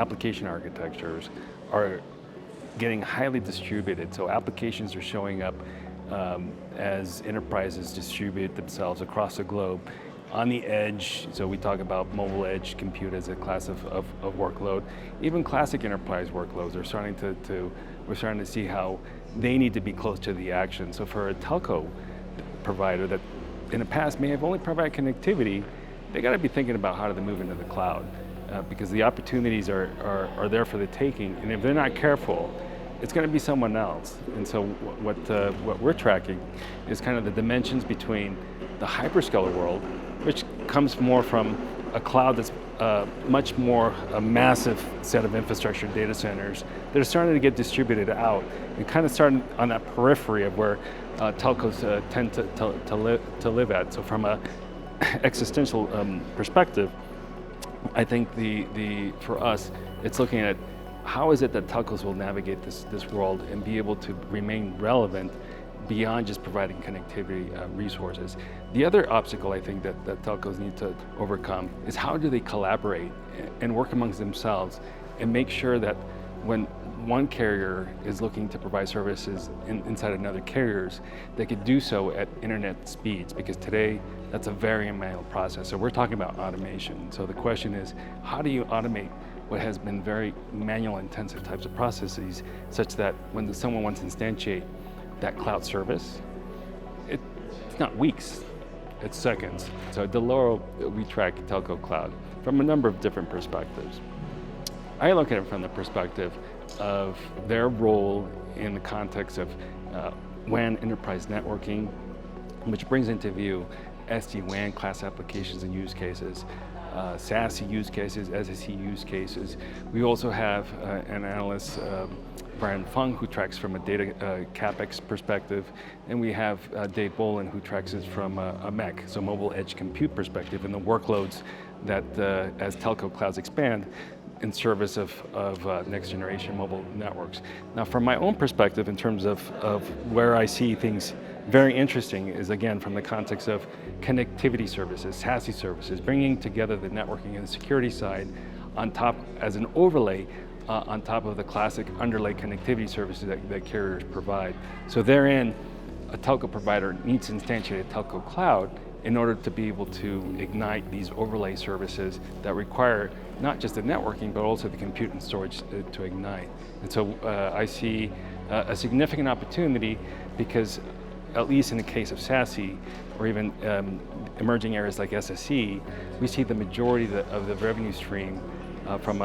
application architectures are getting highly distributed. So applications are showing up as enterprises distribute themselves across the globe. On the edge, so we talk about mobile edge compute as a class of workload. Even classic enterprise workloads are we're starting to see how they need to be close to the action. So for a telco provider that in the past may have only provided connectivity, they got to be thinking about how do they move into the cloud, because the opportunities are there for the taking, and if they're not careful, it's going to be someone else. And so what we're tracking is kind of the dimensions between the hyperscaler world, which comes more from a cloud that's much more a massive set of infrastructure data centers that are starting to get distributed out and kind of starting on that periphery of where telcos tend to live at. So from a existential perspective, I think for us, it's looking at how is it that telcos will navigate this world and be able to remain relevant beyond just providing connectivity resources. The other obstacle I think that telcos need to overcome is how do they collaborate and work amongst themselves and make sure that when one carrier is looking to provide services inside another carrier's, they could do so at internet speeds, because today that's a very manual process. So we're talking about automation. So the question is, how do you automate what has been very manual intensive types of processes, such that when someone wants to instantiate that cloud service, it's not weeks, it's seconds. So at Dell'Oro, we track telco cloud from a number of different perspectives. I look at it from the perspective of their role in the context of WAN enterprise networking, which brings into view SD-WAN class applications and use cases, SASE use cases, SSE use cases. We also have an analyst, Brian Fung, who tracks from a data CapEx perspective, and we have Dave Bolin, who tracks it from a MEC, so mobile edge compute perspective, and the workloads that as telco clouds expand in service of next generation mobile networks. Now from my own perspective, in terms of where I see things very interesting, is again from the context of connectivity services, SASE services, bringing together the networking and the security side on top as an overlay on top of the classic underlay connectivity services that carriers provide. So therein, a telco provider needs to instantiate a telco cloud in order to be able to ignite these overlay services that require not just the networking, but also the compute and storage to ignite. And so I see a significant opportunity, because at least in the case of SASE, or even emerging areas like SSE, we see the majority of the revenue stream from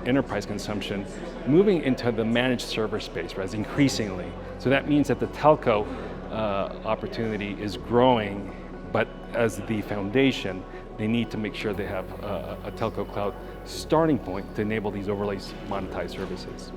enterprise consumption moving into the managed server space, right, increasingly. So that means that the telco opportunity is growing, but as the foundation, they need to make sure they have a telco cloud starting point to enable these overlays monetized services.